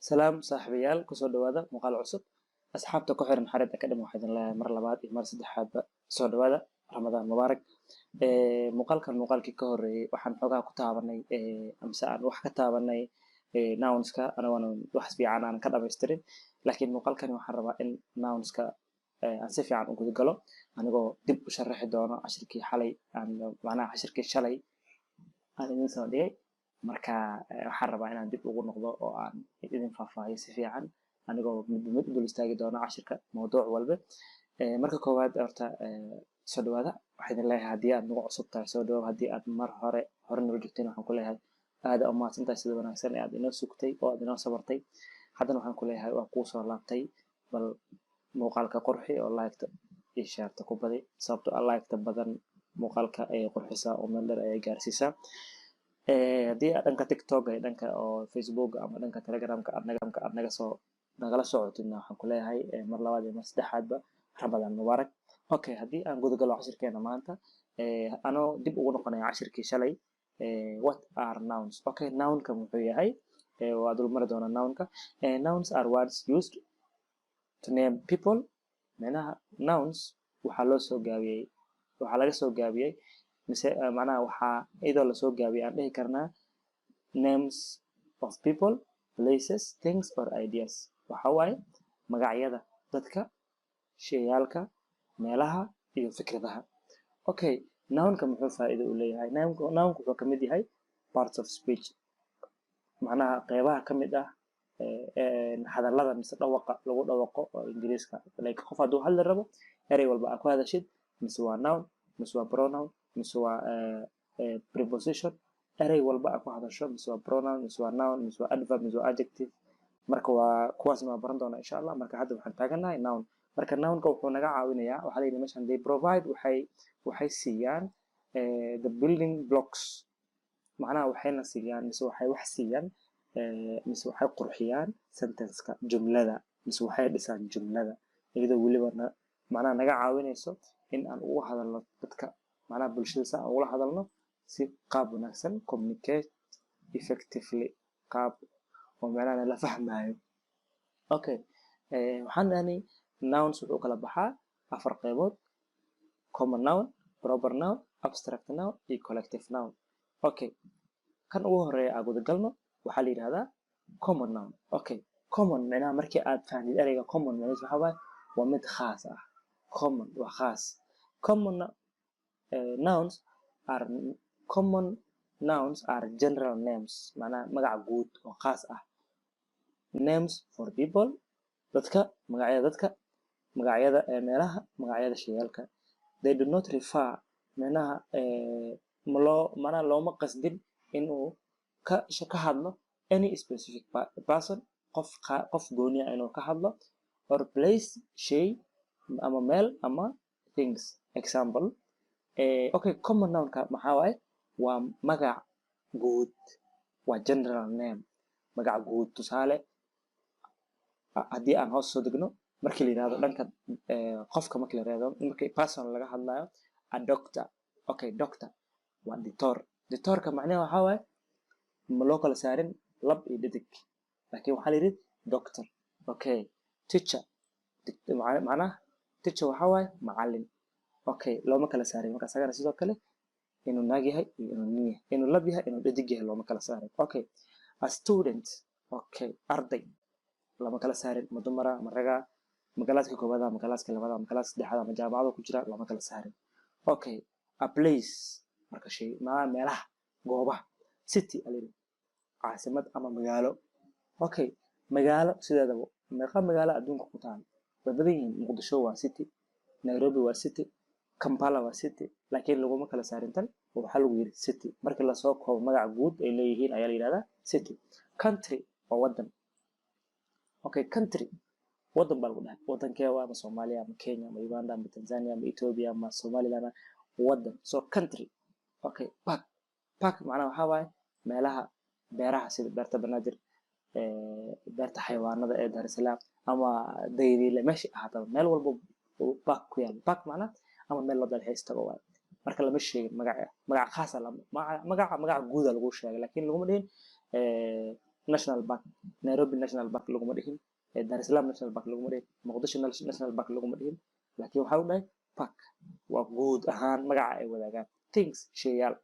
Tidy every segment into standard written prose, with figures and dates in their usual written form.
سلام صاحبيال كسر دوادا مقال عصب أصحابته كحر محرد أكاديمي واحد الله مر لبعض مر سدحات سو دوادا رمضان مبارك مقال كان مقال كي كهر وحن حقا كتابني أمسان وح كتابني ناونسكا أنا وحسبي أنا كذا بيسترين لكن مقال كان محربا إن ناونسكا أنسفي عن أنكو قالوا أنا جو دب شرح دونا عشركي حلي عن معناها عشركي شلي أنا من سعودية marka waxaan rabaa inaan dib ugu noqdo oo aan idin faahfaahiyo si fiican anigoo mid dul istaagi doona cashirka mowduuc walba marka koowaad horta soo dhawaada waxaan idin leeyahay haddii aad nagu cusub tahay soo dhawaad haddii aad mar hore nala joogteen waxaan ku leeyahay aad u mahadsantahay sida wanaagsan ee aad inoo sugtay oo aad inoo sabartay haddana waxaan ku leeyahay waa kuu soo laabtay bal muuqaalka qurxi oo like-ta iyo share-ta ku badi sababtoo ah like-ta badan muuqaalka ayay qurxisaa oo meel dheer ayay gaarsiisaa haddii aad dhanka tiktok iyo dhanka oo facebook ama dhanka telegramka aad nagala socotidna waxaan ku leeyahay mar labaad iyo mar saddexaadba ramadaan mubaarak okay haddii aan guda galo cashirkeena maanta anoo dib ugu noqonaya cashirkii shalay what are nouns okay nounka muxuu yahay waa dul mari doonaa nounka nouns are words used to name people macnaha nouns waxaa laga soo gaabiyey mise macnaha waxaa iyadoo lasoo gaabiyay aan dhihi karnaa names of people places things or ideas waxa waaye magacyada dadka shayaalka meelaha iyo fikradaha okay nounka muxuu faa'iido u leeyahay nounka wuxuu ka mid yahay parts of speech macnaha qeybaha ka mid ah hadallada mise dhawaqa lagu dhawaqo oo ingiriiska like qof hadduu hadli rabo erey walba aad ku hadashid mise waa noun mise waa pronoun mise waa preposition erey walba aad ku hadasho mise waa pronoun mise waa noun mise waa adverb mise waa adjective marka waa kuwaas ma baran doonaa insha Allah marka hadda waxaan taaganahay noun marka nounka wuxuu naga caawinayaa waxa la yidhi meeshan they provide waxay siiyaan the building blocks macnaha waxayna siiyaan mise waxay wax siiyaan mise waxay qurxiyaan sentence-ka jumlada mise waxay dhisaan jumlada iyadoo weliba macnaha naga caawinayso in aan ugu hadalno dadka macnaha bulshada sa aan ula hadalno si qaab wanaagsan communicate effectively qaab oo macnaha la fahmayo okay waxaan dhahnay nouns wuxuu kala baxaa afar qaybood common noun proper noun abstract noun iyo collective noun okay kan ugu horeeya aan guda galno waxaa la yidhahdaa common noun okay common macnaha markii aad fahamtid ereyga common macnaheedu waxa waaye waa mid khaas ah common waa khaas common nouns are general names macnaha magac guud oo khaas ah names for people dadka magacyada meelaha magacyada shayaalka they do not refer macnaha macnaha looma qasdin inuu ka hadlo any specific person qof gooni ah inuu ka hadlo or place shay ama meel ama things example okay common nounka maxaa waaye waa magac guud waa general name magac guud tusaale haddii aan hoos soo degno markii la yidhahdo dhanka qofka markii la yidhahdo markii person laga hadlayo a doctor okay doctor waa doctorka macnaheedu waxaa waaye ma loo kala saarin lab iyo dhadig laakiin waxaa la yidhi doctor okay teacher macnaha teacher waxaa waaye macallin okay looma kala saarin marka asagana sidoo kale inuu naag yahay iyo inuu nin yahay inuu lab yahay inuu dhadig yahay looma kala saarin okay a student okay arday lama kala saarin ma dumara ma raga magaalaaska koowaad ama magaalaaska labaad ama magaalaaska saddexaad ama jaamacada ku jira lama kala saarin okay a place marka shay meelaha goobaha city aliri caasimad ama magaalo okay magaalo sideedaba meeqa magaalo adduunka ku taal way badan yihiin muqdisho waa city nairobi waa city kampala waa city laakiin laguma kala saarin tan waxaa lagu yiri city markii lasoo koobo magac guud ay leeyihiin ayaa la yidhahdaa city country waa wadan okay country wadan baa lagu dhahay wadankee waa ama Soomaaliya ama Kenya ama Uganda ama Tanzania ama Ethiopia ama Somaliland wadan so country okay park macnaha waxaa waaye meelaha beeraha sida beerta banaadir beerta xayawaanada ee Dar es Salaam ama dayriile meesha ahaato meel walba park ku yaal park macnaha ama meel la dalxiis tago waaye marka lama sheegin magac khaas ah magac guud lagu sheegay laakiin laguma dhihin national park Nairobi national park laguma dhihin Dar es Salaam national park laguma dhihin Muqdisho national park laguma dhihin laakiin waxa uu dhahay park waa guud ahaan magaca ay wadaagaan things shayal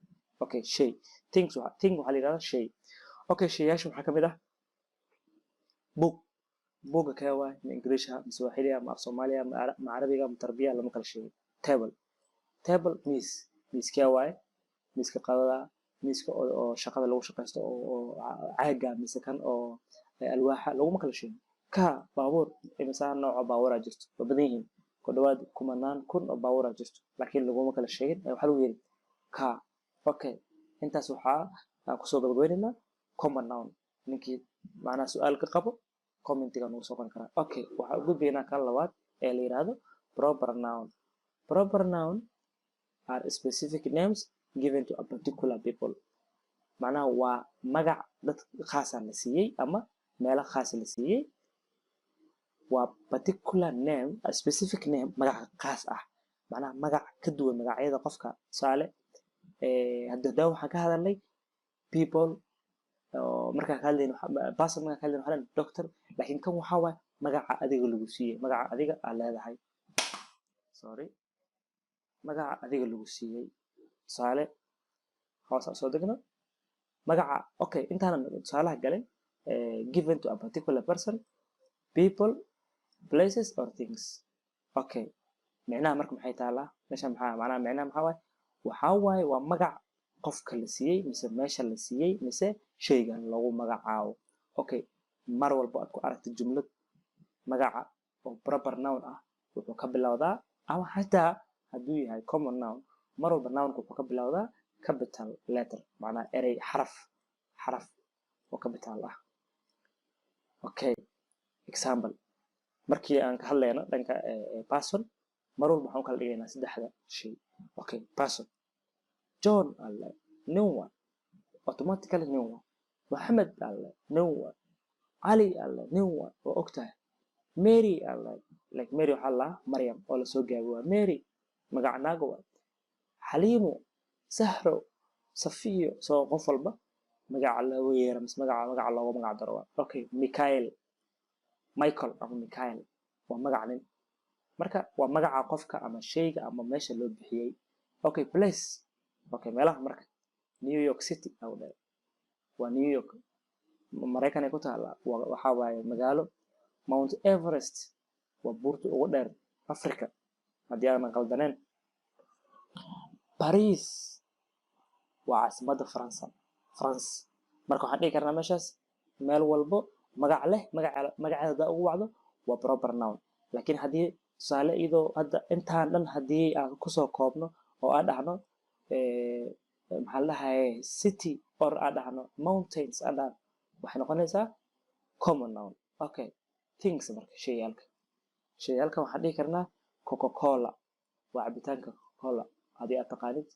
okay shay things waxa la yiraahdaa shay okay shayaasha waxa kamid ah book buuga kee waay ma English ha Swahili ama Soomaaliya ma Carabiga ma Tarbiya lama kala sheego table miis kee waay miiska qadada miiska oo shaqada lagu shaqeysto oo caaga mise kan oo alwaaxa lagu kala sheego ka baabuur imisa nooc baabuur jirto badan yihiin ku dhawaad kumanaan kun oo baabuur jirto laakiin lagu kala sheegin waxa lagu yiri ka okay intaas waxa ku soo gabagabeynaa common noun ninkii macna su'aal ka qabo commentiga noo soo qori kara okay waxa ugu beena kan labaad ee la yiraahdo proper noun are specific names given to a particular people macnaha waa magac dad khaas ah la siiyay ama meel khaas la siiyay waa particular name a specific name magac khaas ah macnaha magac ka duwan magacyada qofka saale hadda waxaan ka hadalnay people marka ka hadlayno person marka ka hadlayno waxaan doctor laakiin kan waxa waa magaca adiga lagu siiyay magaca adiga aad leedahay magaca adiga lagu siiyay saale hoos soo degno magaca okay intaan saalaha galay given to a particular person people places or things okay macnaha marka maxay taalaa meesha maxaa macnaha maxaa waxa waaye waa magac qofka la siiyay mise meesha la siiyay mise shaygan lagu magacaabo okay mar walba aad ku aragtid jumlad magaca oo proper noun ah wuxuu ka bilowdaa ama xataa hadduu yahay common noun mar walba nounku wuxuu ka bilowdaa capital letter macnaha erey xaraf oo capital ah okay example markii aan ka hadlayno dhanka person mar walba waxaan kala dhigaynaa saddexda shay okay person John alla no one automatically no one Muhammad alla no one Ali alla no one oo ogtahay Mary alla like Mary waxa la Maryam oo la soo gaabiyay Mary magac naago waa Xaliimo Sahro Safiyo soo qof walba magac la weerar mis magac looga magac daro okay Michael ama Michael waa magac nin marka waa magaca qofka ama shayga ama meesha loo bixiyay okay place okay meelaha marka New York City aw dhahay waa New York Mareykan ay ku taala waxa waaye magaalo Mount Everest waa buurta ugu dheer Afrika hadii aan qaldaneen Paris waa caasimadda France marka waxaan dhihi karnaa meeshaas meel walbo magac leh magaceeda ugu wacdo waa proper noun laakiin hadii tusaale idoo hadda intaan dhan hadii aan ku soo koobno oo aan dhahno maxaa la dhahay city or aan dhahno mountains aan waxay noqonaysaa common noun okay things marka shayalka waxaan dhihi karnaa Coca-Cola waa cabitaanka Coca-Cola hadii aad taqaanid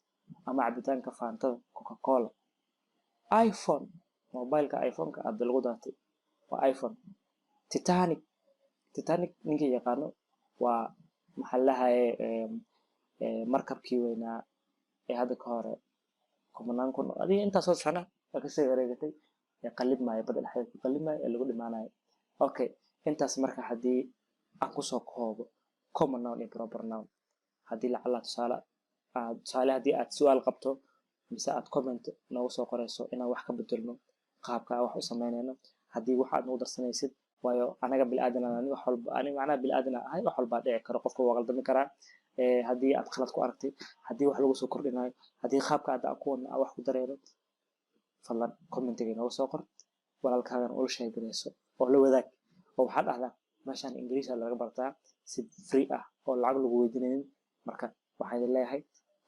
ama cabitaanka Fanta Coca-Cola iPhone mobileka iPhone-ka aad lagu daatay waa iPhone Titanic ninkii yaqaano waa maxaa la dhahay markabkii weynaa ee hadda ka hore kumanaan kun adiga inta soo sano ka soo wareegatay ee qalib maayo badal xayd qalib maayo ee lagu dhimaanayo okay intaas marka hadii aan ku soo koobo common noun iyo proper noun hadii la calaad tusaale hadii aad su'aal qabto mise aad comment noogu soo qorayso inaan wax ka bedelno qaabka wax u sameynayno hadii wax aad noo darsanaysid waayo anaga bilaadan aan wax walba ani macnaha bilaadan ahay wax walba dhici karo qofka waa qaldami karaa hadii aad khalad ku aragtay hadii wax lagu soo kordhinayo hadii qaabka aad ku wax ku dareero fadlan commentiga noogu soo qor walaalkaagan uu sheegayso oo la wadaag oo waxa dhahdaa meeshan English laga bartaa si free ah oo lacag lagu weydiinayn marka waxaan leeyahay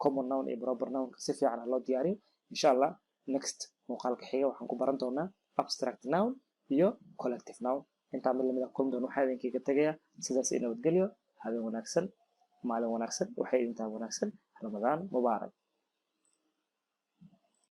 common noun iyo proper noun si fiican loo diyaariyo insha Allah next muuqaalka xiga waxaan ku baran doonaa abstract noun iyo collective noun inta mid lamid ah kulmi doona waxa idinkaga tagaya sidaas inoo geliyo habeen wanaagsan maalin wanaagsan waxay inta wanaagsan Ramadaan mubaarak